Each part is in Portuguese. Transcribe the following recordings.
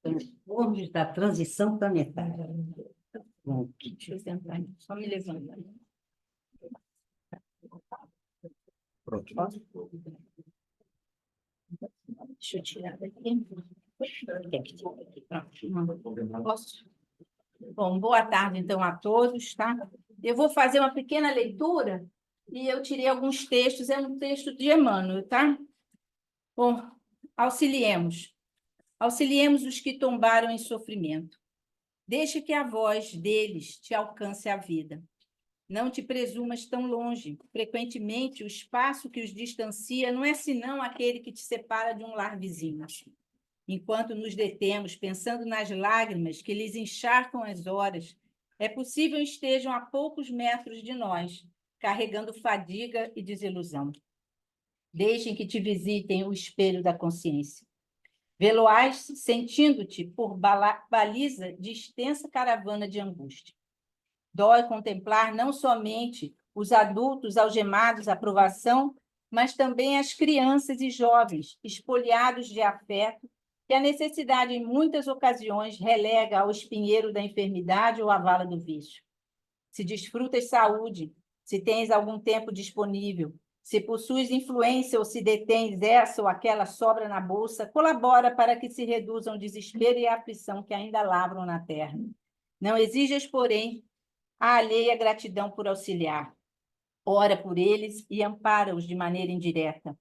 Transtornos da transição planetária. Deixa eu tentar, só me levantar. Pronto. Posso? Deixa eu tirar daqui. Pronto. Posso? Bom, boa tarde, então, a todos, tá? Eu vou fazer uma pequena leitura e eu tirei alguns textos, é um texto de Emmanuel, tá? Bom, auxiliemos. Auxiliemos os que tombaram em sofrimento. Deixa que a voz deles te alcance a vida. Não te presumas tão longe. Frequentemente, o espaço que os distancia não é senão aquele que te separa de um lar vizinho. Enquanto nos detemos pensando nas lágrimas que lhes encharcam as horas, é possível estejam a poucos metros de nós, carregando fadiga e desilusão. Deixem que te visitem o espelho da consciência. Vê-lo-ás sentindo-te por baliza de extensa caravana de angústia. Dói contemplar não somente os adultos algemados à provação, mas também as crianças e jovens espoliados de afeto, que a necessidade, em muitas ocasiões, relega ao espinheiro da enfermidade ou à vala do vício. Se desfrutas saúde, se tens algum tempo disponível, se possuis influência ou se detens essa ou aquela sobra na bolsa, colabora para que se reduzam o desespero e a aflição que ainda lavram na terra. Não exijas, porém, a alheia gratidão por auxiliar. Ora por eles e ampara-os de maneira indireta.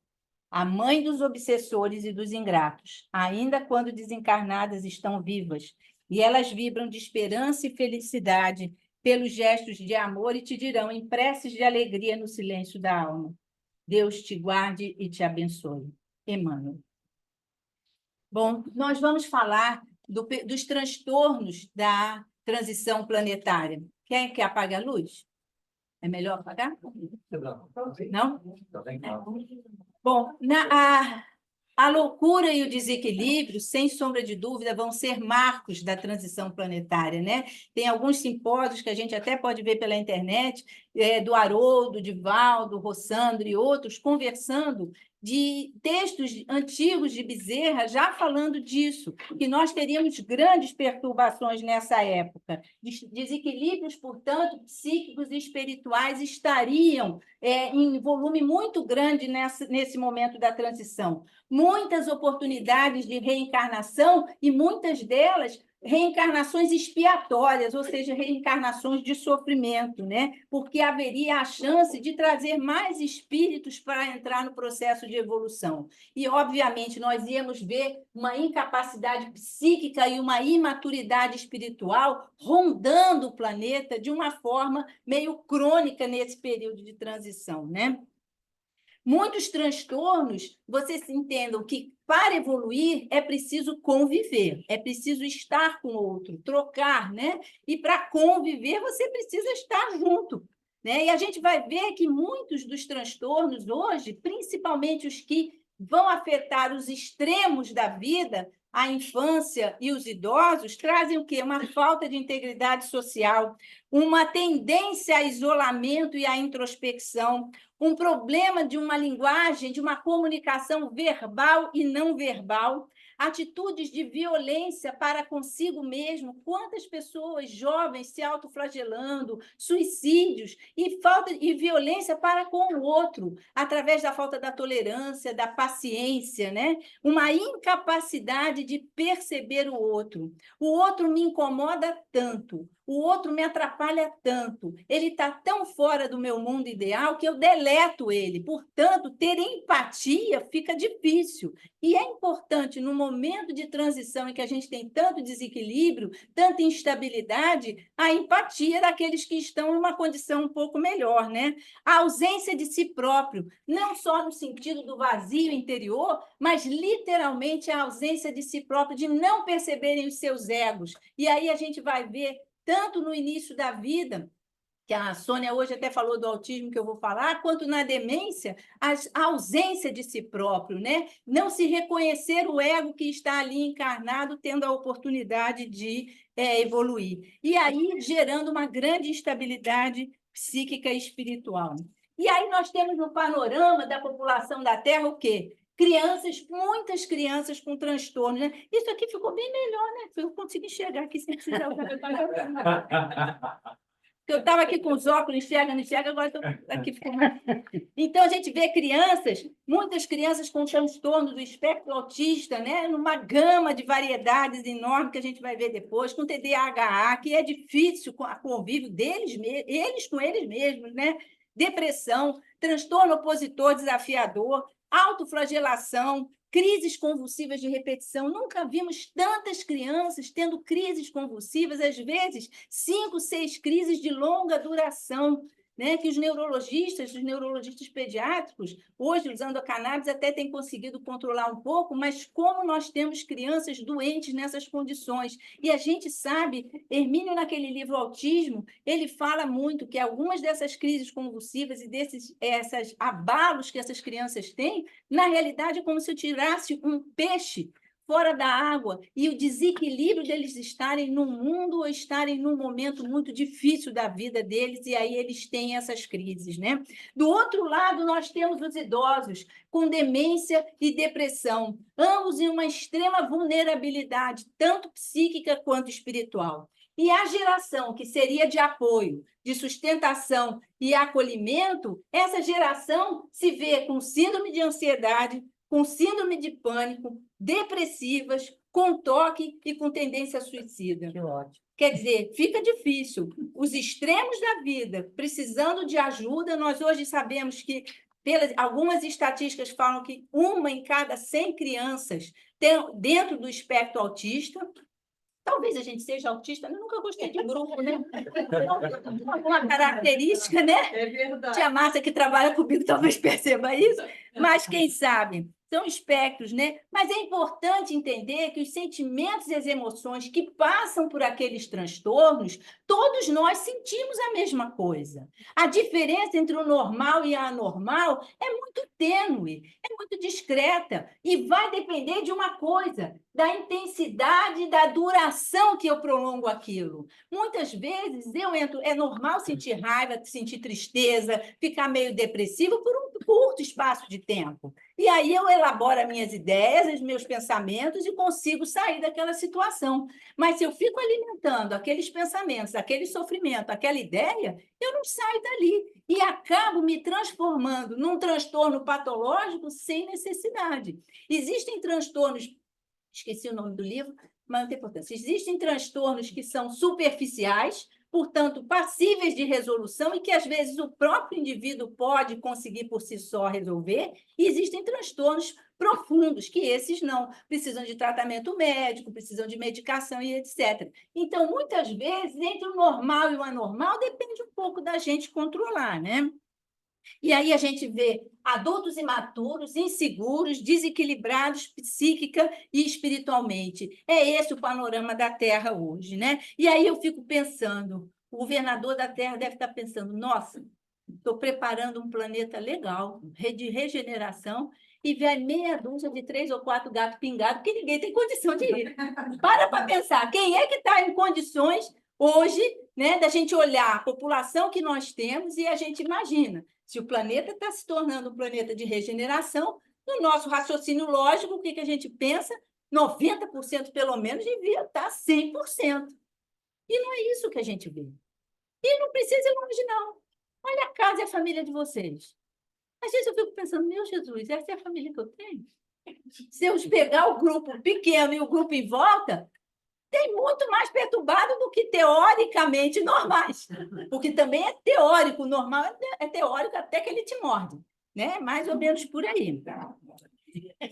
A mãe dos obsessores e dos ingratos, ainda quando desencarnadas, estão vivas, e elas vibram de esperança e felicidade pelos gestos de amor e te dirão em preces de alegria no silêncio da alma. Deus te guarde e te abençoe. Emmanuel. Bom, nós vamos falar dos transtornos da transição planetária. Quem quer apagar a luz? É melhor apagar? Não? Bom, a loucura e o desequilíbrio, sem sombra de dúvida, vão ser marcos da transição planetária, né? Tem alguns simpósios que a gente até pode ver pela internet, do Haroldo, de Valdo, Rossandro e outros, conversando de textos antigos de Bezerra, já falando disso, que nós teríamos grandes perturbações nessa época. Desequilíbrios, portanto, psíquicos e espirituais estariam em volume muito grande nesse momento da transição. Muitas oportunidades de reencarnação e muitas delas reencarnações expiatórias, ou seja, reencarnações de sofrimento, né? Porque haveria a chance de trazer mais espíritos para entrar no processo de evolução. E, obviamente, nós íamos ver uma incapacidade psíquica e uma imaturidade espiritual rondando o planeta de uma forma meio crônica nesse período de transição, né? Muitos transtornos, vocês entendam que para evoluir é preciso conviver, é preciso estar com o outro, trocar, né? E para conviver você precisa estar junto, né? E a gente vai ver que muitos dos transtornos hoje, principalmente os que vão afetar os extremos da vida, a infância e os idosos, trazem o quê? Uma falta de integridade social, uma tendência a isolamento e à introspecção, um problema de uma linguagem, de uma comunicação verbal e não verbal, atitudes de violência para consigo mesmo, quantas pessoas jovens se autoflagelando, suicídios e violência para com o outro, através da falta da tolerância, da paciência, né? Uma incapacidade de perceber o outro. O outro me incomoda tanto, o outro me atrapalha tanto, ele está tão fora do meu mundo ideal que eu deleto ele. Portanto, ter empatia fica difícil. E é importante, no momento de transição em que a gente tem tanto desequilíbrio, tanta instabilidade, a empatia daqueles que estão em uma condição um pouco melhor, né? A ausência de si próprio, não só no sentido do vazio interior, mas literalmente a ausência de si próprio, de não perceberem os seus egos. E aí a gente vai ver tanto no início da vida, que a Sônia hoje até falou do autismo que eu vou falar, quanto na demência, a ausência de si próprio, né? Não se reconhecer o ego que está ali encarnado, tendo a oportunidade de evoluir. E aí gerando uma grande instabilidade psíquica e espiritual. E aí nós temos no panorama da população da Terra o quê? Crianças, muitas crianças com transtorno, né? Isso aqui ficou bem melhor, né? Eu consegui enxergar aqui sem precisar eu estava aqui com os óculos, não enxerga, agora aqui ficou mais. Então, a gente vê crianças, muitas crianças com transtorno do espectro autista, né? Numa gama de variedades enorme que a gente vai ver depois, com TDAH, que é difícil o convívio deles, eles com eles mesmos, né? Depressão, transtorno opositor desafiador, autoflagelação, crises convulsivas de repetição. Nunca vimos tantas crianças tendo crises convulsivas, às vezes 5, 6 crises de longa duração, né? Que os neurologistas pediátricos, hoje, usando a cannabis, até têm conseguido controlar um pouco, mas como nós temos crianças doentes nessas condições. E a gente sabe, Hermínio, naquele livro Autismo, ele fala muito que algumas dessas crises convulsivas e desses abalos que essas crianças têm, na realidade, é como se eu tirasse um peixe fora da água e o desequilíbrio deles estarem num mundo ou estarem num momento muito difícil da vida deles, e aí eles têm essas crises, né? Do outro lado, nós temos os idosos com demência e depressão, ambos em uma extrema vulnerabilidade, tanto psíquica quanto espiritual. E a geração que seria de apoio, de sustentação e acolhimento, essa geração se vê com síndrome de ansiedade, com síndrome de pânico, depressivas, com toque e com tendência suicida. Que ótimo. Quer dizer, fica difícil. Os extremos da vida, precisando de ajuda, nós hoje sabemos que, algumas estatísticas falam que 1 em cada 100 crianças tem, dentro do espectro autista. Talvez a gente seja autista, eu nunca gostei de grupo, né? Alguma característica, né? É verdade. Tia Márcia, que trabalha comigo, talvez perceba isso, mas quem sabe? São espectros, né? Mas é importante entender que os sentimentos e as emoções que passam por aqueles transtornos, todos nós sentimos a mesma coisa. A diferença entre o normal e a anormal é muito tênue, é muito discreta, e vai depender de uma coisa, da intensidade e da duração que eu prolongo aquilo. Muitas vezes é normal sentir raiva, sentir tristeza, ficar meio depressivo por um curto espaço de tempo. E aí eu elaboro as minhas ideias, os meus pensamentos e consigo sair daquela situação. Mas se eu fico alimentando aqueles pensamentos, aquele sofrimento, aquela ideia, eu não saio dali e acabo me transformando num transtorno patológico sem necessidade. Existem transtornos, esqueci o nome do livro, mas não tem importância. Existem transtornos que são superficiais, portanto, passíveis de resolução e que, às vezes, o próprio indivíduo pode conseguir por si só resolver, e existem transtornos profundos, que esses não, precisam de tratamento médico, precisam de medicação e etc. Então, muitas vezes, entre o normal e o anormal, depende um pouco da gente controlar, né? E aí a gente vê adultos imaturos, inseguros, desequilibrados psíquica e espiritualmente. É esse o panorama da Terra hoje, né? E aí eu fico pensando, o governador da Terra deve estar pensando, nossa, estou preparando um planeta legal, de regeneração, e vê meia dúzia de 3 ou 4 gatos pingados, que ninguém tem condição de ir. Para pensar, quem é que está em condições hoje, né, da gente olhar a população que nós temos e a gente imagina, se o planeta está se tornando um planeta de regeneração, no nosso raciocínio lógico, o que a gente pensa? 90% pelo menos devia estar 100%. E não é isso que a gente vê. E não precisa ir longe, não. Olha a casa e a família de vocês. Às vezes eu fico pensando, meu Jesus, essa é a família que eu tenho? Se eu pegar o grupo pequeno e o grupo em volta, tem muito mais perturbado do que teoricamente normais. Porque também é teórico, normal é teórico até que ele te morde, né? Mais ou menos por aí.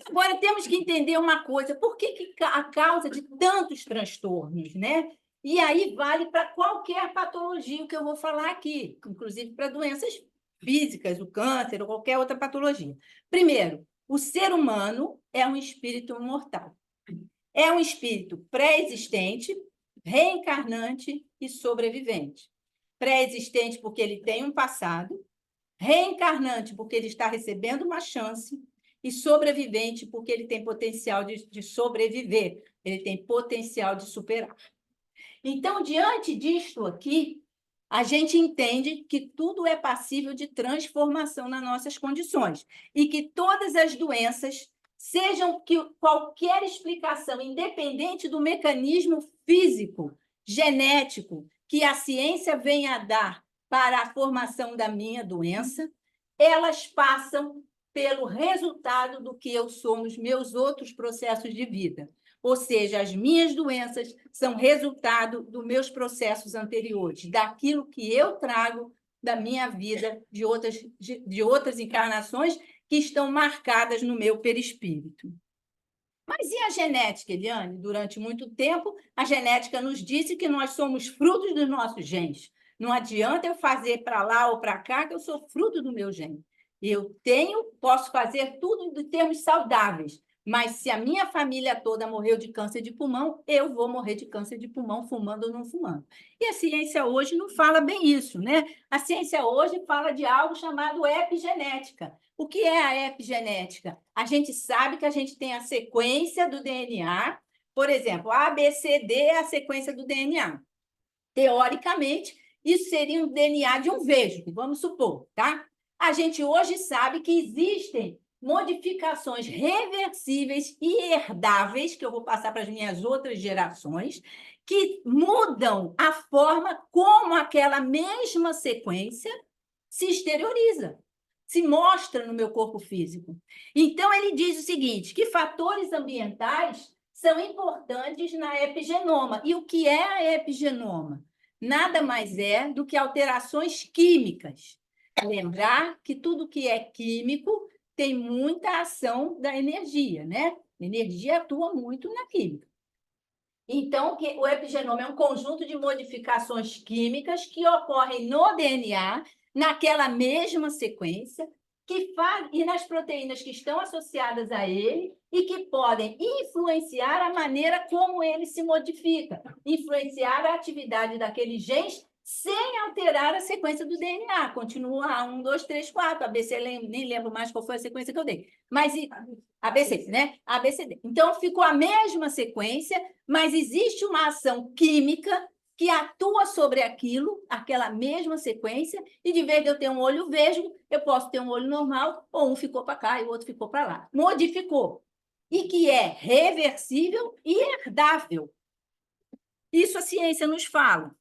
Agora, temos que entender uma coisa, por que a causa de tantos transtornos, né? E aí vale para qualquer patologia que eu vou falar aqui, inclusive para doenças físicas, o câncer ou qualquer outra patologia. Primeiro, o ser humano é um espírito imortal. É um espírito pré-existente, reencarnante e sobrevivente. Pré-existente porque ele tem um passado, reencarnante porque ele está recebendo uma chance e sobrevivente porque ele tem potencial de sobreviver, ele tem potencial de superar. Então, diante disto aqui, a gente entende que tudo é passível de transformação nas nossas condições e que todas as doenças sejam que qualquer explicação, independente do mecanismo físico, genético, que a ciência venha a dar para a formação da minha doença, elas passam pelo resultado do que eu sou nos meus outros processos de vida. Ou seja, as minhas doenças são resultado dos meus processos anteriores, daquilo que eu trago da minha vida, de outras encarnações que estão marcadas no meu perispírito. Mas e a genética, Eliane? Durante muito tempo, a genética nos disse que nós somos frutos dos nossos genes. Não adianta eu fazer para lá ou para cá, que eu sou fruto do meu gene. Posso fazer tudo em termos saudáveis, mas se a minha família toda morreu de câncer de pulmão, eu vou morrer de câncer de pulmão, fumando ou não fumando. E a ciência hoje não fala bem isso, né? A ciência hoje fala de algo chamado epigenética. O que é a epigenética? A gente sabe que a gente tem a sequência do DNA, por exemplo, A, B, C, D é a sequência do DNA. Teoricamente, isso seria um DNA de um vesgo, vamos supor, tá? A gente hoje sabe que existem modificações reversíveis e herdáveis, que eu vou passar para as minhas outras gerações, que mudam a forma como aquela mesma sequência se exterioriza, se mostra no meu corpo físico. Então, ele diz o seguinte, que fatores ambientais são importantes na epigenoma. E o que é a epigenoma? Nada mais é do que alterações químicas. Lembrar que tudo que é químico tem muita ação da energia, né? A energia atua muito na química. Então, o epigenoma é um conjunto de modificações químicas que ocorrem no DNA, naquela mesma sequência, e nas proteínas que estão associadas a ele e que podem influenciar a maneira como ele se modifica, influenciar a atividade daqueles genes sem alterar a sequência do DNA. Continua 1, 2, 3, 4, ABC, nem lembro mais qual foi a sequência que eu dei. Mas ABC, né? ABCD. Então, ficou a mesma sequência, mas existe uma ação química que atua sobre aquilo, aquela mesma sequência, e de vez de eu ter um olho vesgo, eu posso ter um olho normal, ou um ficou para cá e o outro ficou para lá. Modificou. E que é reversível e herdável. Isso a ciência nos fala.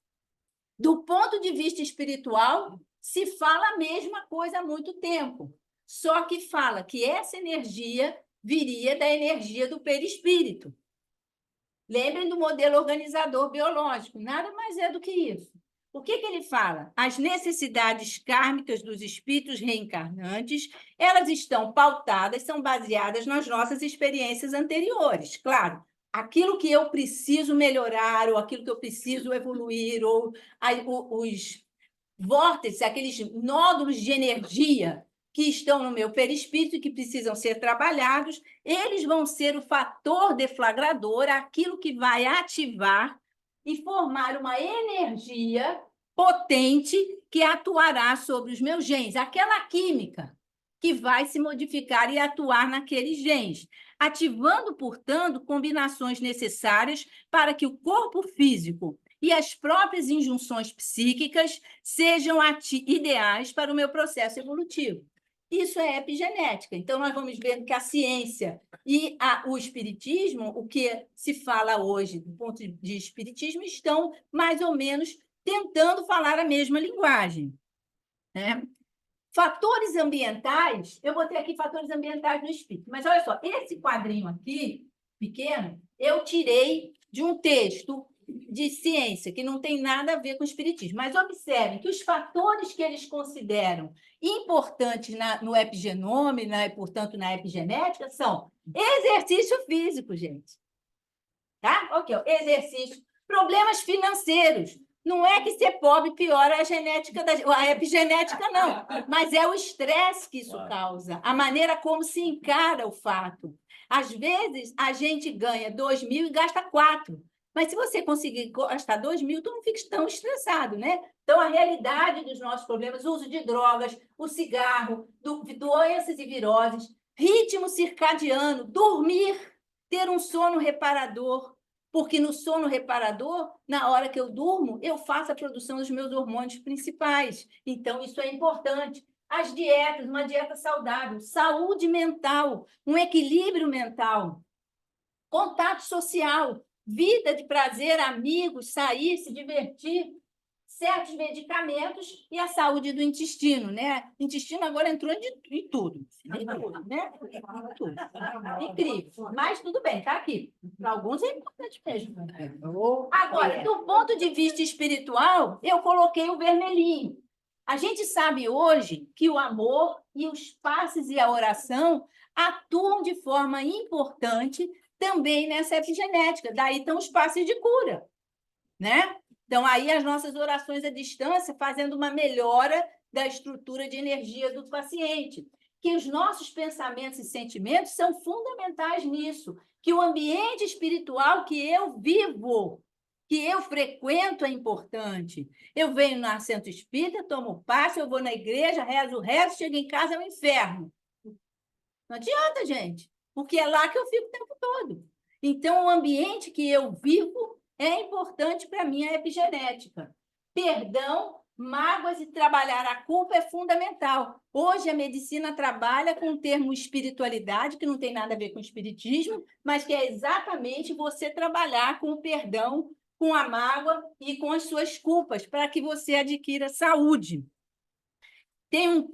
Do ponto de vista espiritual, se fala a mesma coisa há muito tempo. Só que fala que essa energia viria da energia do perispírito. Lembrem do modelo organizador biológico, nada mais é do que isso. O que ele fala? As necessidades kármicas dos espíritos reencarnantes, elas estão pautadas, são baseadas nas nossas experiências anteriores. Claro, aquilo que eu preciso melhorar, ou aquilo que eu preciso evoluir, ou os vórtices, aqueles nódulos de energia que estão no meu perispírito e que precisam ser trabalhados, eles vão ser o fator deflagrador, aquilo que vai ativar e formar uma energia potente que atuará sobre os meus genes, aquela química que vai se modificar e atuar naqueles genes, ativando, portanto, combinações necessárias para que o corpo físico e as próprias injunções psíquicas sejam ideais para o meu processo evolutivo. Isso é epigenética. Então, nós vamos ver que a ciência e o espiritismo, o que se fala hoje do ponto de espiritismo, estão mais ou menos tentando falar a mesma linguagem, né? Fatores ambientais, eu botei aqui fatores ambientais no espírito, mas olha só, esse quadrinho aqui, pequeno, eu tirei de um texto de ciência, que não tem nada a ver com o espiritismo. Mas observem que os fatores que eles consideram importantes no epigenoma, portanto, na epigenética, são exercício físico, gente. Tá? Ok, exercício. Problemas financeiros. Não é que ser pobre piora a epigenética, não. Mas é o estresse que isso causa, a maneira como se encara o fato. Às vezes, a gente ganha 2.000 e gasta 4. Mas se você conseguir gastar 2.000, tu não fica tão estressado, né? Então, a realidade dos nossos problemas, o uso de drogas, o cigarro, doenças e viroses, ritmo circadiano, dormir, ter um sono reparador, porque no sono reparador, na hora que eu durmo, eu faço a produção dos meus hormônios principais. Então, isso é importante. as dietas, uma dieta saudável, saúde mental, um equilíbrio mental, contato social, vida de prazer, amigos, sair, se divertir, certos medicamentos e a saúde do intestino, né? O intestino agora entrou em tudo, né? Em tudo. Incrível. Mas tudo bem, tá aqui. Para alguns é importante mesmo. Agora, do ponto de vista espiritual, eu coloquei o vermelhinho. A gente sabe hoje que o amor e os passes e a oração atuam de forma importante também nessa epigenética. Daí estão os passes de cura, né? Então, aí as nossas orações à distância fazendo uma melhora da estrutura de energia do paciente. Que os nossos pensamentos e sentimentos são fundamentais nisso. Que o ambiente espiritual que eu vivo, que eu frequento é importante. Eu venho no centro espírita, tomo passe, eu vou na igreja, rezo, chego em casa, é um inferno. Não adianta, gente, porque é lá que eu fico o tempo todo. Então, o ambiente que eu vivo é importante para a minha epigenética. Perdão, mágoas e trabalhar a culpa é fundamental. Hoje, a medicina trabalha com o termo espiritualidade, que não tem nada a ver com espiritismo, mas que é exatamente você trabalhar com o perdão, com a mágoa e com as suas culpas, para que você adquira saúde. Tem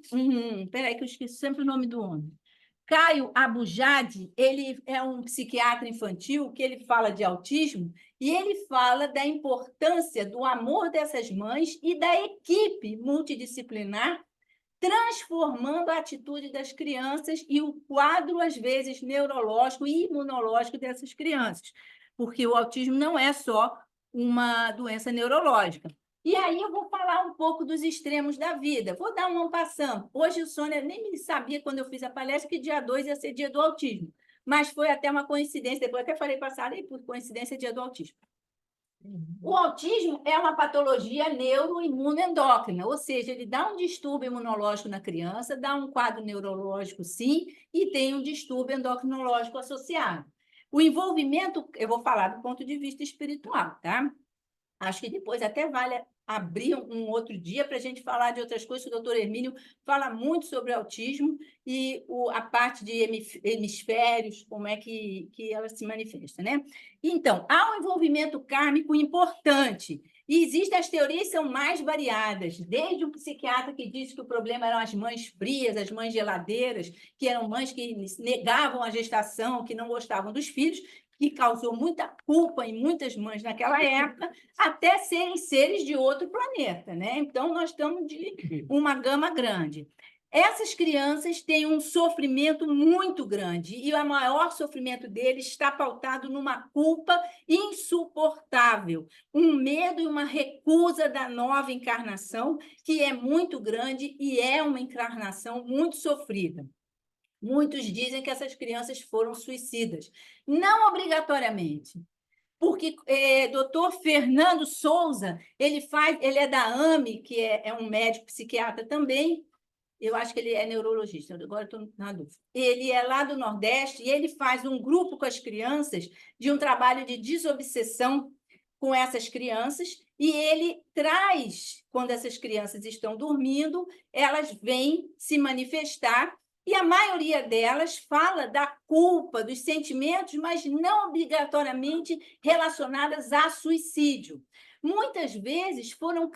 peraí, que eu esqueci sempre o nome do homem. Caio Abujade, ele é um psiquiatra infantil que ele fala de autismo e ele fala da importância do amor dessas mães e da equipe multidisciplinar transformando a atitude das crianças e o quadro, às vezes, neurológico e imunológico dessas crianças, porque o autismo não é só uma doença neurológica. E aí eu vou falar um pouco dos extremos da vida. Vou dar um passando. Hoje o Sônia nem me sabia quando eu fiz a palestra que dia 2 ia ser dia do autismo, mas foi até uma coincidência, depois até falei para a Sara, e por coincidência é dia do autismo. O autismo é uma patologia neuroimunoendócrina, ou seja, ele dá um distúrbio imunológico na criança, dá um quadro neurológico, sim, e tem um distúrbio endocrinológico associado. O envolvimento, eu vou falar do ponto de vista espiritual, tá? Acho que depois até vale abrir um outro dia para a gente falar de outras coisas, que o doutor Hermínio fala muito sobre autismo e a parte de hemisférios, como é que ela se manifesta, né? Então, há um envolvimento kármico importante, e existem as teorias são mais variadas, desde um psiquiatra que disse que o problema eram as mães frias, as mães geladeiras, que eram mães que negavam a gestação, que não gostavam dos filhos, que causou muita culpa em muitas mães naquela época, até serem seres de outro planeta, né? Então, nós estamos de uma gama grande. Essas crianças têm um sofrimento muito grande, e o maior sofrimento deles está pautado numa culpa insuportável, um medo e uma recusa da nova encarnação, que é muito grande e é uma encarnação muito sofrida. Muitos dizem que essas crianças foram suicidas. Não obrigatoriamente, porque doutor Fernando Souza, ele é da AME, que é um médico psiquiatra também, eu acho que ele é neurologista, agora estou na dúvida. Ele é lá do Nordeste e ele faz um grupo com as crianças de um trabalho de desobsessão com essas crianças, e ele traz, quando essas crianças estão dormindo, elas vêm se manifestar, e a maioria delas fala da culpa, dos sentimentos, mas não obrigatoriamente relacionadas a suicídio. Muitas vezes foram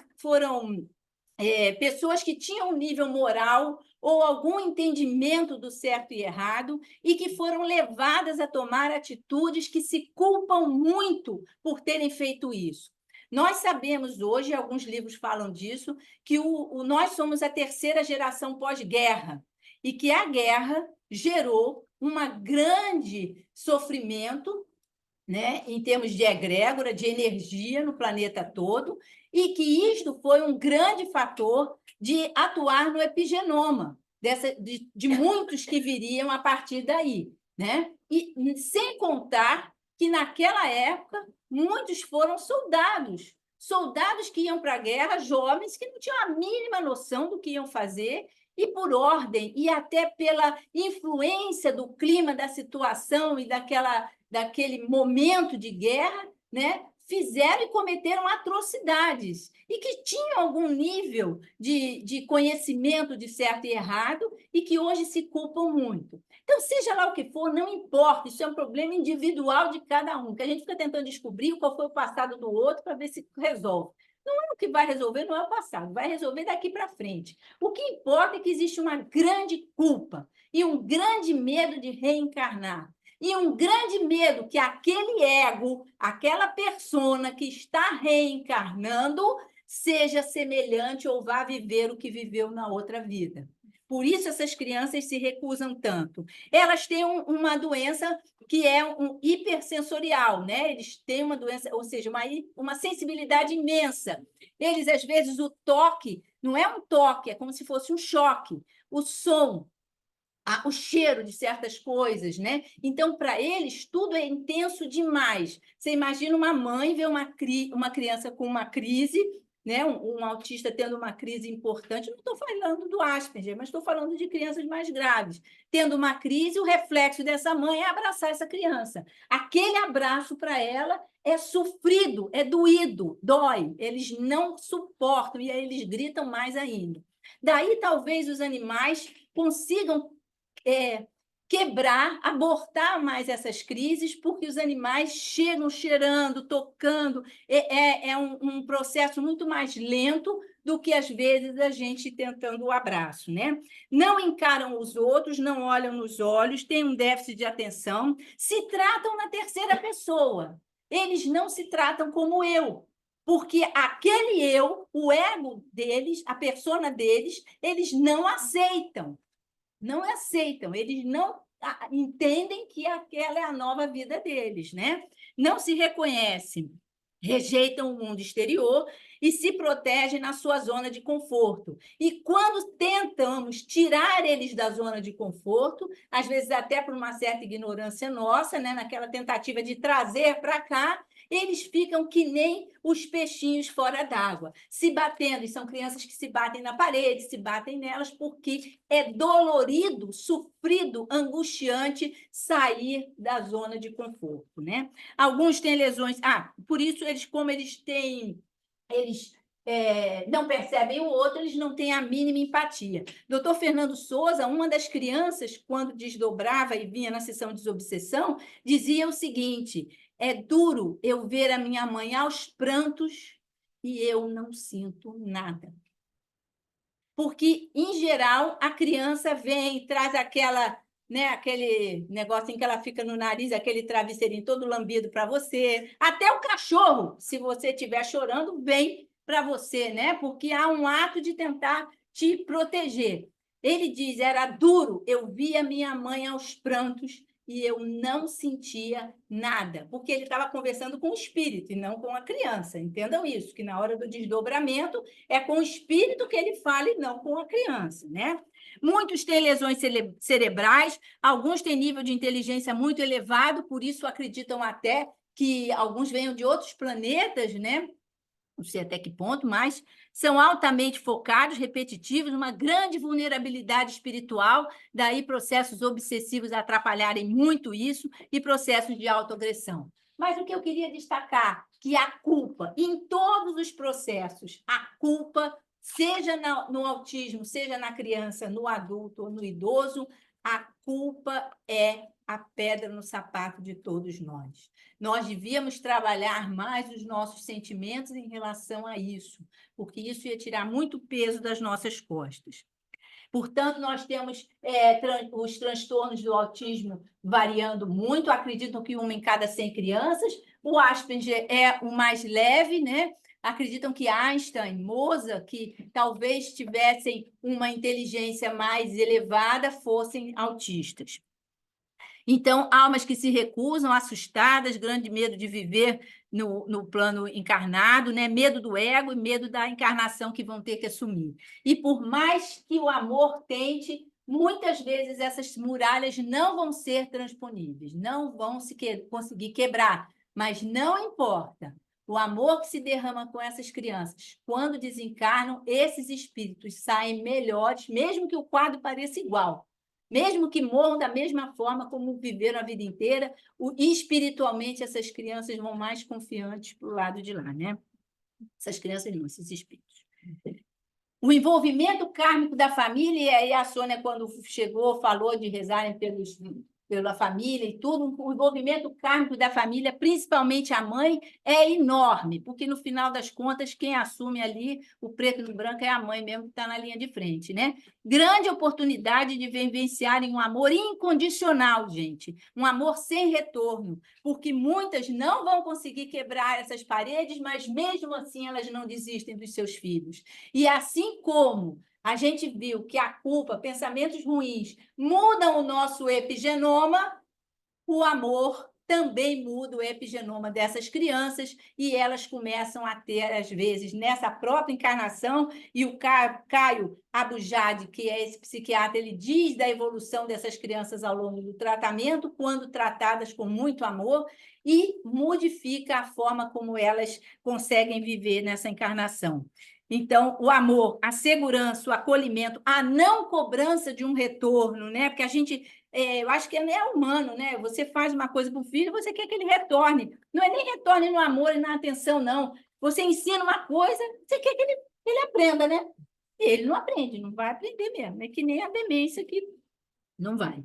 pessoas que tinham um nível moral ou algum entendimento do certo e errado e que foram levadas a tomar atitudes que se culpam muito por terem feito isso. Nós sabemos hoje, alguns livros falam disso, que nós somos a terceira geração pós-guerra e que a guerra gerou um grande sofrimento, né, em termos de egrégora, de energia no planeta todo, e que isto foi um grande fator de atuar no epigenoma, de muitos que viriam a partir daí, né? E sem contar que, naquela época, muitos foram soldados que iam para a guerra, jovens que não tinham a mínima noção do que iam fazer, e por ordem, e até pela influência do clima, da situação e daquele momento de guerra, né, fizeram e cometeram atrocidades, e que tinham algum nível de conhecimento de certo e errado, e que hoje se culpam muito. Então, seja lá o que for, não importa, isso é um problema individual de cada um, que a gente fica tentando descobrir qual foi o passado do outro para ver se resolve. Não é o que vai resolver, não é o passado, vai resolver daqui para frente. O que importa é que existe uma grande culpa e um grande medo de reencarnar. E um grande medo que aquele ego, aquela persona que está reencarnando, seja semelhante ou vá viver o que viveu na outra vida. Por isso essas crianças se recusam tanto. Elas têm uma doença que é um hipersensorial, né? Eles têm uma doença, ou seja, uma sensibilidade imensa. Eles, às vezes, o toque, não é um toque, é como se fosse um choque. O som, o cheiro de certas coisas, né? Então, para eles, tudo é intenso demais. Você imagina uma mãe ver uma criança com uma crise, né? Um autista tendo uma crise importante. Não estou falando do Asperger, mas estou falando de crianças mais graves. Tendo uma crise, o reflexo dessa mãe é abraçar essa criança. Aquele abraço para ela é sofrido, é doído, dói. Eles não suportam e aí eles gritam mais ainda. Daí, talvez, os animais consigam quebrar, abortar mais essas crises, porque os animais chegam cheirando, tocando, é um processo muito mais lento do que, às vezes, a gente tentando o abraço, né? Não encaram os outros, não olham nos olhos, têm um déficit de atenção, se tratam na terceira pessoa. Eles não se tratam como eu, porque aquele eu, o ego deles, a persona deles, eles não aceitam. Não aceitam, eles não entendem que aquela é a nova vida deles, né? Não se reconhecem, rejeitam o mundo exterior e se protegem na sua zona de conforto. E quando tentamos tirar eles da zona de conforto, às vezes até por uma certa ignorância nossa, né? Naquela tentativa de trazer para cá, eles ficam que nem os peixinhos fora d'água, se batendo, e são crianças que se batem na parede, se batem nelas, porque é dolorido, sofrido, angustiante sair da zona de conforto, né? Alguns têm lesões, por isso como eles não percebem o outro, eles não têm a mínima empatia. Doutor Fernando Souza, uma das crianças, quando desdobrava e vinha na sessão de desobsessão, dizia o seguinte: é duro eu ver a minha mãe aos prantos e eu não sinto nada. Porque, em geral, a criança vem, traz aquele negocinho que ela fica no nariz, aquele travesseirinho todo lambido para você. Até o cachorro, se você estiver chorando, vem para você, né? Porque há um ato de tentar te proteger. Ele diz, era duro, eu via minha mãe aos prantos e eu não sentia nada, porque ele estava conversando com o espírito e não com a criança. Entendam isso, que na hora do desdobramento é com o espírito que ele fala e não com a criança, né? Muitos têm lesões cerebrais, alguns têm nível de inteligência muito elevado, por isso acreditam até que alguns venham de outros planetas, né? Não sei até que ponto, mas são altamente focados, repetitivos, uma grande vulnerabilidade espiritual, daí processos obsessivos atrapalharem muito isso e processos de autoagressão. Mas o que eu queria destacar, que a culpa, em todos os processos, a culpa, seja no autismo, seja na criança, no adulto ou no idoso, a culpa é a pedra no sapato de todos nós. Nós devíamos trabalhar mais os nossos sentimentos em relação a isso, porque isso ia tirar muito peso das nossas costas. Portanto, nós temos os transtornos do autismo variando muito, acreditam que uma em cada 100 crianças, o Asperger é o mais leve, né? Acreditam que Einstein, Mozart, que talvez tivessem uma inteligência mais elevada, fossem autistas. Então, almas que se recusam, assustadas, grande medo de viver no plano encarnado, né? Medo do ego e medo da encarnação que vão ter que assumir. E por mais que o amor tente, muitas vezes essas muralhas não vão ser transponíveis, não vão conseguir quebrar, mas não importa. O amor que se derrama com essas crianças, quando desencarnam, esses espíritos saem melhores, mesmo que o quadro pareça igual. Mesmo que morram da mesma forma como viveram a vida inteira, espiritualmente essas crianças vão mais confiantes para o lado de lá, né? Essas crianças não, esses espíritos. O envolvimento kármico da família, e aí a Sônia, quando chegou, falou de rezarem pela família e tudo, o envolvimento kármico da família, principalmente a mãe, é enorme, porque no final das contas, quem assume ali o preto no branco é a mãe mesmo que está na linha de frente, né? Grande oportunidade de vivenciarem um amor incondicional, gente, um amor sem retorno, porque muitas não vão conseguir quebrar essas paredes, mas mesmo assim elas não desistem dos seus filhos. E assim como a gente viu que a culpa, pensamentos ruins, mudam o nosso epigenoma, o amor também muda o epigenoma dessas crianças e elas começam a ter, às vezes, nessa própria encarnação, e o Caio Abujade, que é esse psiquiatra, ele diz da evolução dessas crianças ao longo do tratamento, quando tratadas com muito amor, e modifica a forma como elas conseguem viver nessa encarnação. Então, o amor, a segurança, o acolhimento, a não cobrança de um retorno, né? Porque a gente, eu acho que é humano, né? Você faz uma coisa para o filho, você quer que ele retorne. Não é nem retorne no amor e na atenção, não. Você ensina uma coisa, você quer que ele aprenda, né? E ele não aprende, não vai aprender mesmo. É que nem a demência que não vai.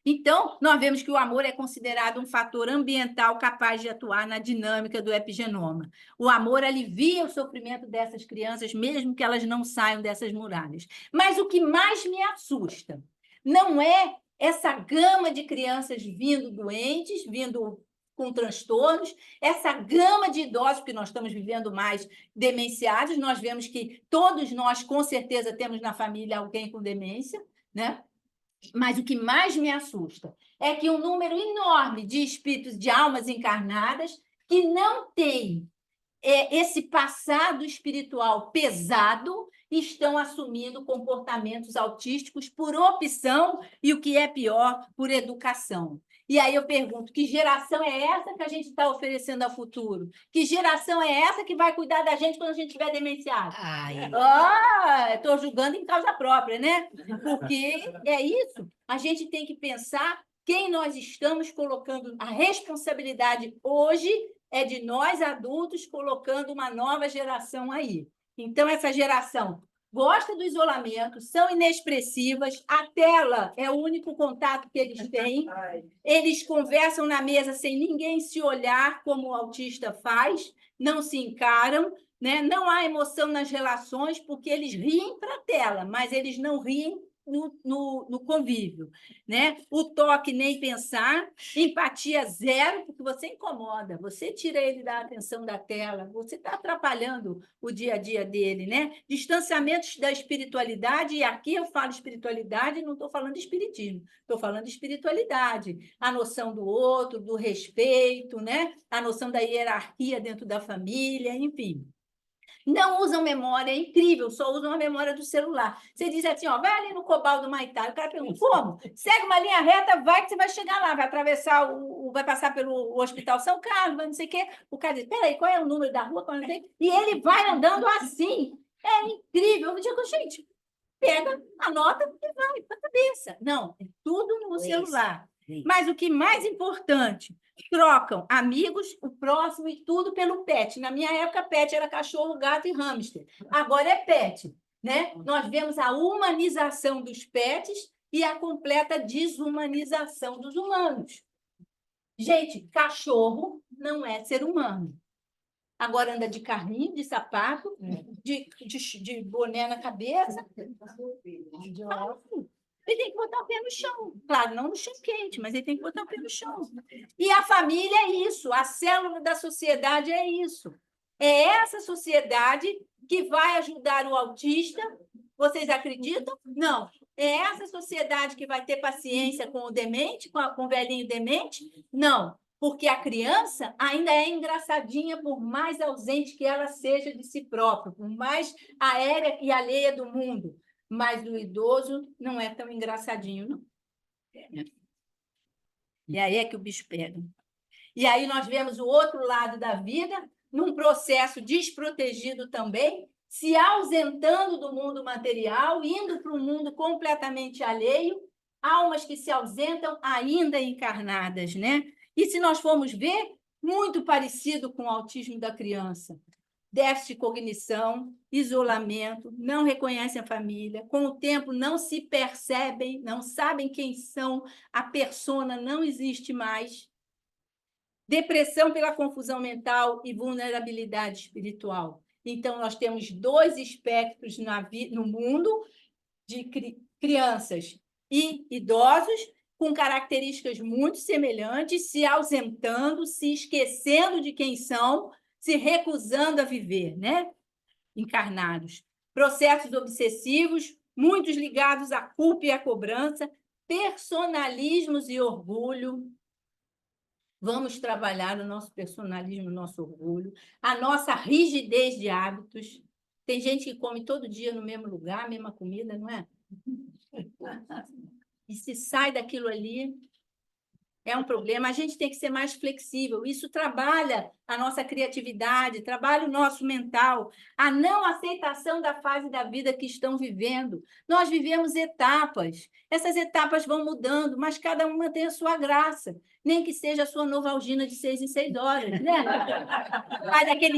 Então, nós vemos que o amor é considerado um fator ambiental capaz de atuar na dinâmica do epigenoma. O amor alivia o sofrimento dessas crianças, mesmo que elas não saiam dessas muralhas. Mas o que mais me assusta não é essa gama de crianças vindo doentes, vindo com transtornos, essa gama de idosos, que nós estamos vivendo mais demenciados, nós vemos que todos nós, com certeza, temos na família alguém com demência, né? Mas o que mais me assusta é que um número enorme de espíritos, de almas encarnadas, que não têm esse passado espiritual pesado, estão assumindo comportamentos autísticos por opção e, o que é pior, por educação. E aí eu pergunto, que geração é essa que a gente está oferecendo ao futuro? Que geração é essa que vai cuidar da gente quando a gente estiver demenciado? Estou julgando em causa própria, né? Porque é isso. A gente tem que pensar quem nós estamos colocando. A responsabilidade hoje é de nós adultos colocando uma nova geração aí. Então, essa geração gosta do isolamento, são inexpressivas, a tela é o único contato que eles têm, eles conversam na mesa sem ninguém se olhar como o autista faz, não se encaram, né? Não há emoção nas relações, porque eles riem para a tela, mas eles não riem no convívio, né? O toque, nem pensar, empatia zero, porque você incomoda, você tira ele da atenção da tela, você está atrapalhando o dia a dia dele, né? Distanciamentos da espiritualidade, e aqui eu falo espiritualidade, não estou falando de espiritismo, estou falando de espiritualidade, a noção do outro, do respeito, né? A noção da hierarquia dentro da família, enfim. Não usam memória, é incrível, só usam a memória do celular. Você diz assim, ó, vai ali no Cobal do Maitá. O cara pergunta, como? Segue uma linha reta, vai que você vai chegar lá, vai atravessar, vai passar pelo Hospital São Carlos, vai não sei o quê. O cara diz, peraí, qual é o número da rua? E ele vai andando assim. É incrível. Eu digo, gente, pega, anota e vai para a cabeça. Não, é tudo no celular. Mas o que mais importante, trocam amigos, o próximo e tudo pelo pet. Na minha época, pet era cachorro, gato e hamster. Agora é pet, né? Nós vemos a humanização dos pets e a completa desumanização dos humanos. Gente, cachorro não é ser humano. Agora anda de carrinho, de sapato, de boné na cabeça. Ele tem que botar o pé no chão. Claro, não no chão quente, mas ele tem que botar o pé no chão. E a família é isso, a célula da sociedade é isso. É essa sociedade que vai ajudar o autista. Vocês acreditam? Não. É essa sociedade que vai ter paciência com o demente, com o velhinho demente? Não. Porque a criança ainda é engraçadinha, por mais ausente que ela seja de si própria, por mais aérea e alheia do mundo. Mas o idoso não é tão engraçadinho, não. E aí é que o bicho pega. E aí nós vemos o outro lado da vida, num processo desprotegido também, se ausentando do mundo material, indo para um mundo completamente alheio, almas que se ausentam ainda encarnadas, né? E se nós formos ver, muito parecido com o autismo da criança. Déficit de cognição, isolamento, não reconhecem a família, com o tempo não se percebem, não sabem quem são, a persona não existe mais. Depressão pela confusão mental e vulnerabilidade espiritual. Então, nós temos dois espectros no mundo de crianças e idosos com características muito semelhantes, se ausentando, se esquecendo de quem são, se recusando a viver, né? Encarnados. Processos obsessivos, muitos ligados à culpa e à cobrança, personalismos e orgulho. Vamos trabalhar o nosso personalismo, o nosso orgulho, a nossa rigidez de hábitos. Tem gente que come todo dia no mesmo lugar, a mesma comida, não é? E se sai daquilo ali, é um problema. A gente tem que ser mais flexível. Isso trabalha a nossa criatividade, trabalha o nosso mental, a não aceitação da fase da vida que estão vivendo. Nós vivemos etapas. Essas etapas vão mudando, mas cada uma tem a sua graça. Nem que seja a sua Novalgina de 6 em 6 horas, né? Faz aquele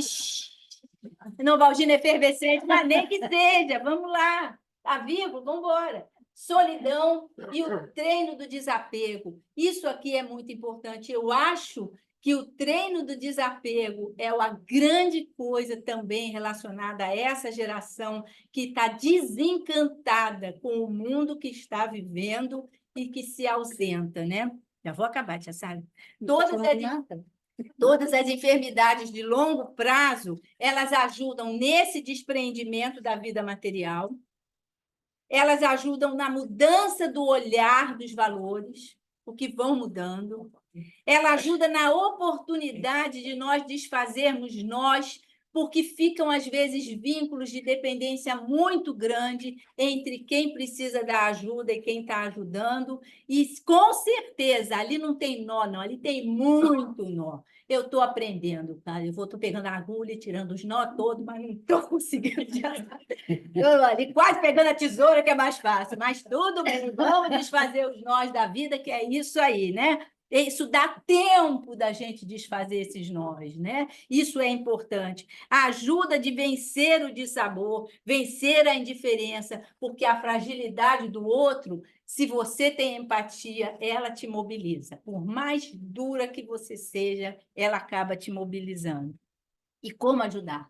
Novalgina efervescente, mas nem que seja. Vamos lá. Está vivo? Vamos embora. Solidão e o treino do desapego. Isso aqui é muito importante. Eu acho que o treino do desapego é uma grande coisa também relacionada a essa geração que está desencantada com o mundo que está vivendo e que se ausenta, né? Já vou acabar, tia Sara. Todas as enfermidades de longo prazo, elas ajudam nesse despreendimento da vida material. Elas ajudam na mudança do olhar dos valores, o que vão mudando. Ela ajuda na oportunidade de nós desfazermos nós, porque ficam, às vezes, vínculos de dependência muito grande entre quem precisa da ajuda e quem está ajudando. E, com certeza, ali não tem nó, não. Ali tem muito nó. Eu estou aprendendo, tá? Estou pegando a agulha e tirando os nó todos, mas não estou conseguindo tirar. Estou ali quase pegando a tesoura, que é mais fácil. Mas tudo bem, vamos desfazer os nós da vida, que é isso aí, né? Isso dá tempo da gente desfazer esses nós, né? Isso é importante. A ajuda de vencer o dissabor, vencer a indiferença, porque a fragilidade do outro, se você tem empatia, ela te mobiliza. Por mais dura que você seja, ela acaba te mobilizando. E como ajudar?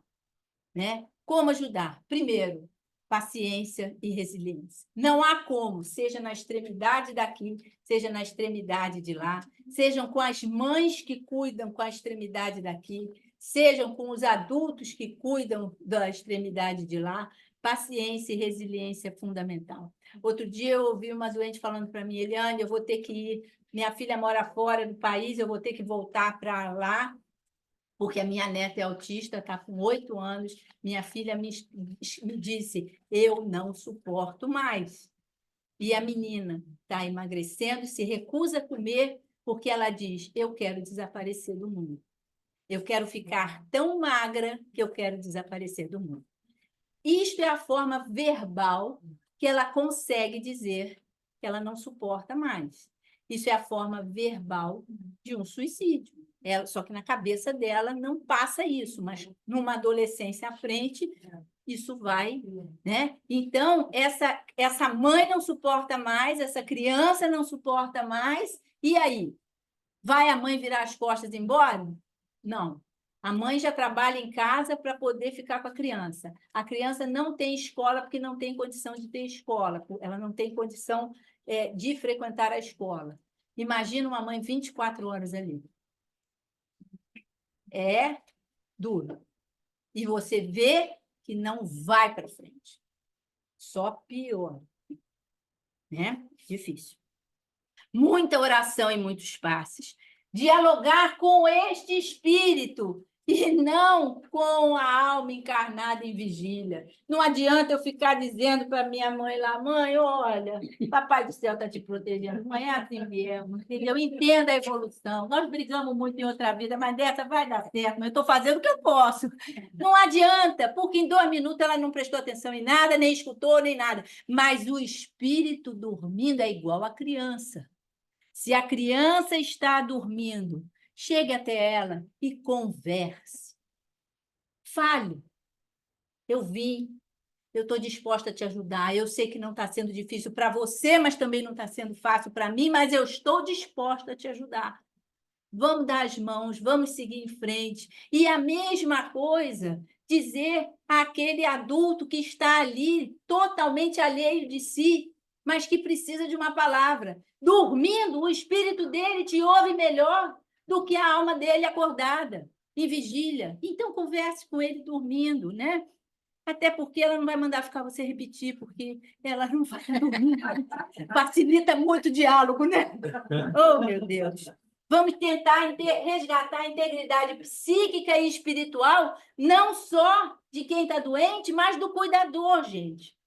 Né? Como ajudar? Primeiro, paciência e resiliência. Não há como, seja na extremidade daqui, seja na extremidade de lá, sejam com as mães que cuidam com a extremidade daqui, sejam com os adultos que cuidam da extremidade de lá, paciência e resiliência é fundamental. Outro dia eu ouvi uma doente falando para mim, Eliane, eu vou ter que ir, minha filha mora fora do país, eu vou ter que voltar para lá, porque a minha neta é autista, está com 8 anos, minha filha me disse, eu não suporto mais. E a menina está emagrecendo, se recusa a comer, porque ela diz, eu quero desaparecer do mundo. Eu quero ficar tão magra que eu quero desaparecer do mundo. Isto é a forma verbal que ela consegue dizer que ela não suporta mais. Isso é a forma verbal de um suicídio. Só que na cabeça dela não passa isso, mas numa adolescência à frente, isso vai, né? Então, essa mãe não suporta mais, essa criança não suporta mais, e aí? Vai a mãe virar as costas e ir embora? Não. A mãe já trabalha em casa para poder ficar com a criança. A criança não tem escola porque não tem condição de ter escola, ela não tem condição de frequentar a escola. Imagina uma mãe 24 horas ali. É duro. E você vê que não vai para frente. Só pior. Né? Difícil. Muita oração e muitos passes. Dialogar com este espírito e não com a alma encarnada em vigília. Não adianta eu ficar dizendo para minha mãe lá, mãe, olha, papai do céu está te protegendo. Não é assim mesmo, entendeu? Entenda a evolução. Nós brigamos muito em outra vida, mas dessa vai dar certo. Mas eu estou fazendo o que eu posso. Não adianta, porque em 2 minutos ela não prestou atenção em nada, nem escutou, nem nada. Mas o espírito dormindo é igual à criança. Se a criança está dormindo, chegue até ela e converse. Fale. Eu vim, eu estou disposta a te ajudar. Eu sei que não está sendo difícil para você, mas também não está sendo fácil para mim, mas eu estou disposta a te ajudar. Vamos dar as mãos, vamos seguir em frente. E a mesma coisa, dizer àquele adulto que está ali, totalmente alheio de si, mas que precisa de uma palavra. Dormindo, o espírito dele te ouve melhor do que a alma dele acordada, em vigília. Então, converse com ele dormindo, né? Até porque ela não vai mandar ficar você repetir, porque ela não vai dormir. Facilita muito o diálogo, né? Oh, meu Deus! Vamos tentar resgatar a integridade psíquica e espiritual, não só de quem está doente, mas do cuidador, gente.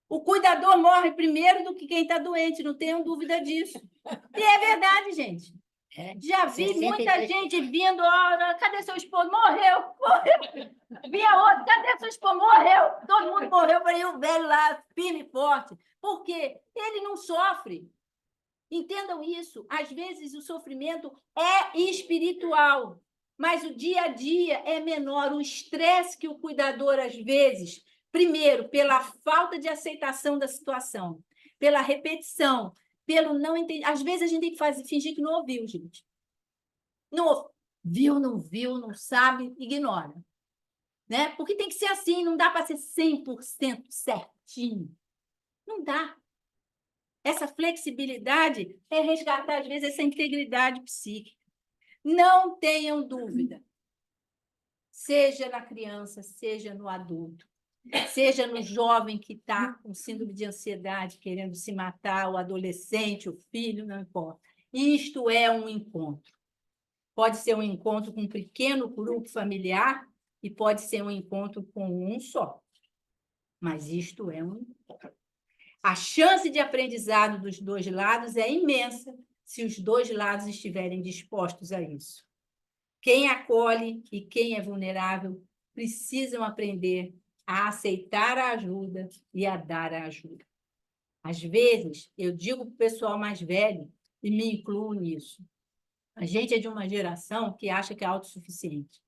O cuidador morre primeiro do que quem está doente, não tenham dúvida disso. E é verdade, gente. Já vi muita gente vindo, cadê seu esposo? Morreu, morreu. Via outro, cadê seu esposo? Morreu. Todo mundo morreu, falei, o velho lá, firme e forte. Por quê? Ele não sofre. Entendam isso. Às vezes o sofrimento é espiritual, mas o dia a dia é menor. O estresse que o cuidador, às vezes, primeiro, pela falta de aceitação da situação, pela repetição, pelo não entender. Às vezes a gente tem que fingir que não ouviu, gente. Não viu, não viu, não sabe, ignora. Né? Porque tem que ser assim, não dá para ser 100% certinho. Não dá. Essa flexibilidade é resgatar, às vezes, essa integridade psíquica. Não tenham dúvida. Seja na criança, seja no adulto, seja no jovem que está com síndrome de ansiedade, querendo se matar, o adolescente, o filho, não importa. Isto é um encontro. Pode ser um encontro com um pequeno grupo familiar e pode ser um encontro com um só. Mas isto é um encontro. A chance de aprendizado dos dois lados é imensa se os dois lados estiverem dispostos a isso. Quem acolhe e quem é vulnerável precisam aprender a aceitar a ajuda e a dar a ajuda. Às vezes, eu digo para o pessoal mais velho, e me incluo nisso, a gente é de uma geração que acha que é autossuficiente.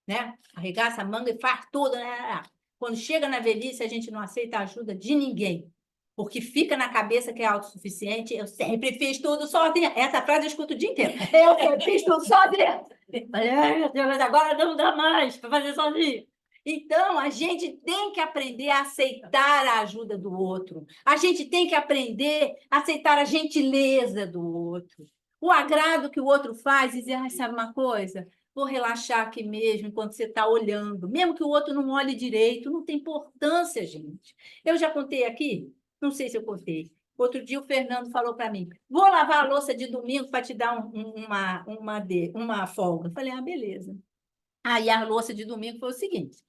Né? Arregaça a manga e faz tudo. Né? Quando chega na velhice, a gente não aceita a ajuda de ninguém. Porque fica na cabeça que é autossuficiente. Eu sempre fiz tudo sozinha. Essa frase eu escuto o dia inteiro. Eu sempre fiz tudo sozinha. Ai, meu Deus, agora não dá mais para fazer sozinho. Então, a gente tem que aprender a aceitar a ajuda do outro. A gente tem que aprender a aceitar a gentileza do outro. O agrado que o outro faz e dizer, sabe uma coisa? Vou relaxar aqui mesmo, enquanto você está olhando. Mesmo que o outro não olhe direito, não tem importância, gente. Eu já contei aqui? Não sei se eu contei. Outro dia o Fernando falou para mim, vou lavar a louça de domingo para te dar uma folga. Eu falei, beleza. Aí a louça de domingo foi o seguinte,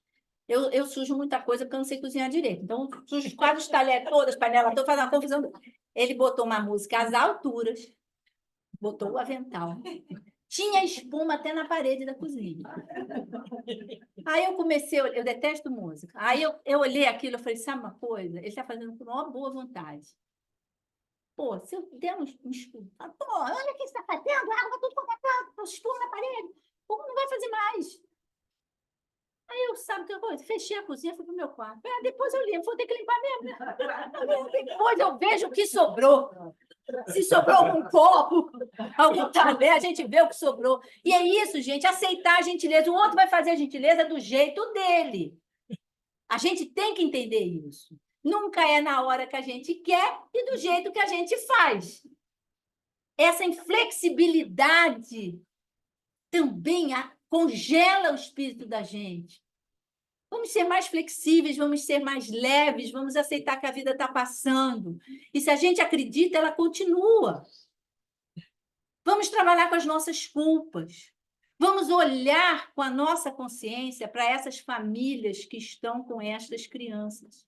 eu sujo muita coisa porque eu não sei cozinhar direito. Então, sujo quase os talheres todas, as panelas, estou fazendo uma confusão. Ele botou uma música às alturas, botou o avental. Tinha espuma até na parede da cozinha. Aí eu comecei, eu detesto música. Aí eu olhei aquilo e falei, sabe uma coisa? Ele está fazendo com uma boa vontade. Pô, se eu der um espuma, pô, olha o que você está fazendo, a água tudo com espuma na parede. Pô, não vai fazer mais. Aí eu, sabe o que coisa? Fechei a cozinha, fui para o meu quarto. Depois eu limpo, vou ter que limpar mesmo. Né? Depois eu vejo o que sobrou. Se sobrou algum copo, algum talher, a gente vê o que sobrou. E é isso, gente, aceitar a gentileza. O outro vai fazer a gentileza do jeito dele. A gente tem que entender isso. Nunca é na hora que a gente quer e do jeito que a gente faz. Essa inflexibilidade também congela o espírito da gente. Vamos ser mais flexíveis, vamos ser mais leves, vamos aceitar que a vida está passando. E se a gente acredita, ela continua. Vamos trabalhar com as nossas culpas. Vamos olhar com a nossa consciência para essas famílias que estão com estas crianças.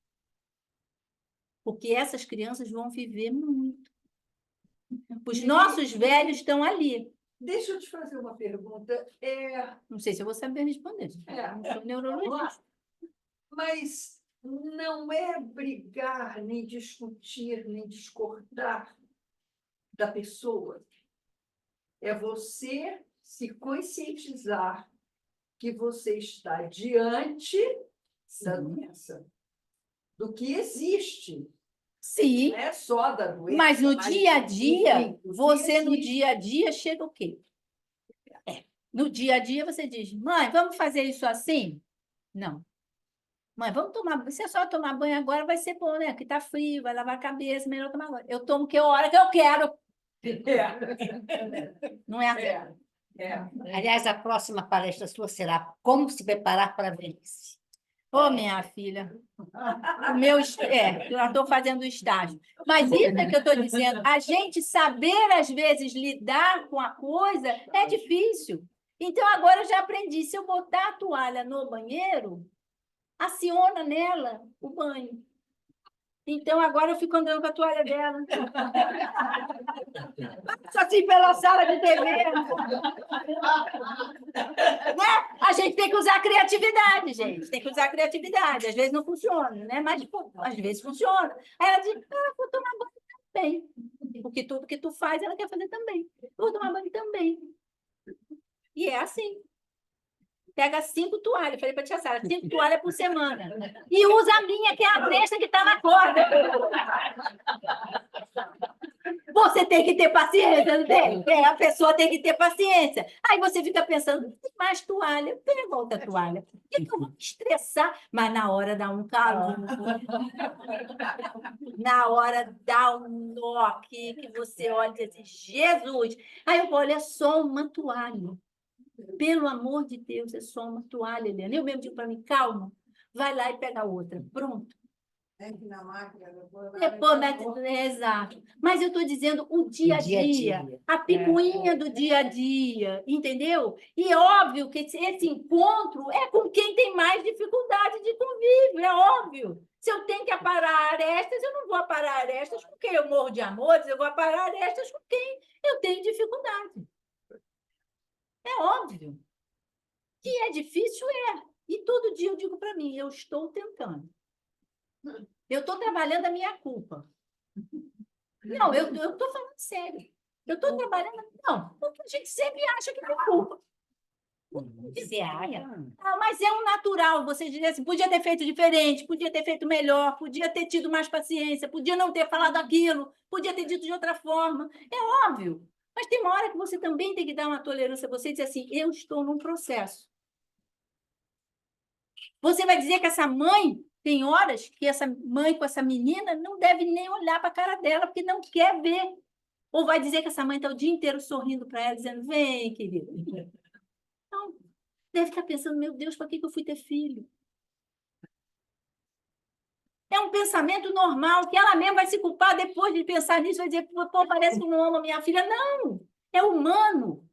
Porque essas crianças vão viver muito. Os nossos velhos estão ali. Deixa eu te fazer uma pergunta. Não sei se eu vou saber responder. Eu não sou neurologista. Mas não é brigar, nem discutir, nem discordar da pessoa. É você se conscientizar que você está diante da doença, do que existe. Sim, Não é só da doença. mas no dia a dia, enfim, do que você no existe. dia a dia chega o quê? No dia a dia você diz, mãe, vamos fazer isso assim? Não. Mãe, vamos tomar, se é só tomar banho agora, vai ser bom, né? Que tá frio, vai lavar a cabeça, melhor tomar agora. Eu tomo que hora que eu quero. Não é assim? Aliás, a próxima palestra sua será Como se preparar para a velhice. Ô, minha filha, o meu, eu estou fazendo estágio. Mas isso é que eu estou dizendo. A gente saber, às vezes, lidar com a coisa é difícil. Então, agora eu já aprendi. Se eu botar a toalha no banheiro, aciona nela o banho. Então, agora eu fico andando com a toalha dela. Só assim pela sala de TV. Né? A gente tem que usar a criatividade, gente. Tem que usar a criatividade. Às vezes não funciona, né? Mas, pô, às vezes funciona. Aí ela diz, vou tomar banho também. Porque tudo que tu faz, ela quer fazer também. Vou tomar banho também. E é assim. Pega 5 toalhas. Falei para a tia Sara, 5 toalhas por semana. E usa a minha, que é a besta que está na corda. Você tem que ter paciência, não tem? A pessoa tem que ter paciência. Aí você fica pensando, tem mais toalha, pega outra toalha. Por que eu vou me estressar? Mas na hora dá um calor. Na hora dá um nó aqui, que você olha e diz assim, Jesus! Aí eu olho, é só uma toalha. Pelo amor de Deus, é só uma toalha, Helena. Eu mesmo digo para mim, calma, vai lá e pega outra. Pronto. Na máquina, Exato. Mas eu estou dizendo o dia a dia, a picuinha do dia a dia, entendeu? E óbvio que esse encontro é com quem tem mais dificuldade de convívio, é óbvio. Se eu tenho que aparar arestas, eu não vou aparar arestas com quem eu morro de amores, eu vou aparar arestas com quem eu tenho dificuldade. É óbvio. Que é difícil, é. E todo dia eu digo para mim, eu estou tentando. Eu estou trabalhando a minha culpa. Não, eu estou falando sério. Eu estou trabalhando... Não, porque a gente sempre acha que tem culpa. Você acha? Mas é um natural. Você dizer assim, podia ter feito diferente, podia ter feito melhor, podia ter tido mais paciência, podia não ter falado aquilo, podia ter dito de outra forma. É óbvio. Mas tem uma hora que você também tem que dar uma tolerância a você e dizer assim, eu estou num processo. Você vai dizer que essa mãe, tem horas que essa mãe com essa menina não deve nem olhar para a cara dela, porque não quer ver. Ou vai dizer que essa mãe está o dia inteiro sorrindo para ela, dizendo, vem, querida. Não, deve estar pensando, meu Deus, para que eu fui ter filho? É um pensamento normal, que ela mesma vai se culpar depois de pensar nisso, vai dizer, pô, parece que eu não amo a minha filha. Não, é humano.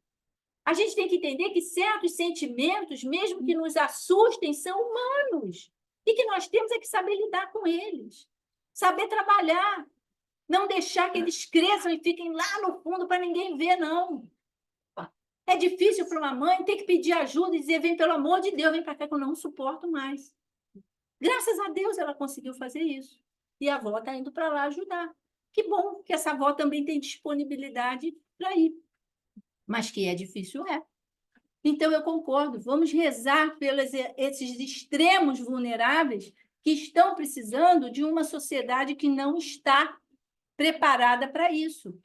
A gente tem que entender que certos sentimentos, mesmo que nos assustem, são humanos. E que nós temos é que saber lidar com eles. Saber trabalhar. Não deixar que eles cresçam e fiquem lá no fundo para ninguém ver, não. É difícil para uma mãe ter que pedir ajuda e dizer, vem, pelo amor de Deus, vem para cá que eu não suporto mais. Graças a Deus ela conseguiu fazer isso. E a avó está indo para lá ajudar. Que bom que essa avó também tem disponibilidade para ir. Mas que é difícil, é. Então, eu concordo. Vamos rezar pelos esses extremos vulneráveis que estão precisando de uma sociedade que não está preparada para isso,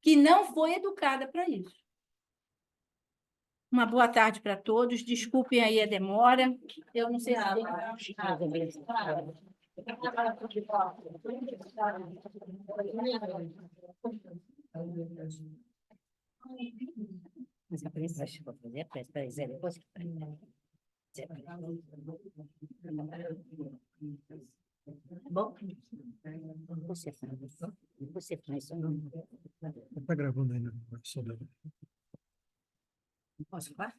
que não foi educada para isso. Uma boa tarde para todos. Desculpem aí a demora. Eu não sei se... Mas a prece, acho que vou fazer a prece. Peraí, Zé, depois que faz. Bom, você faz. Você faz. Está gravando ainda, só dela. Posso falar?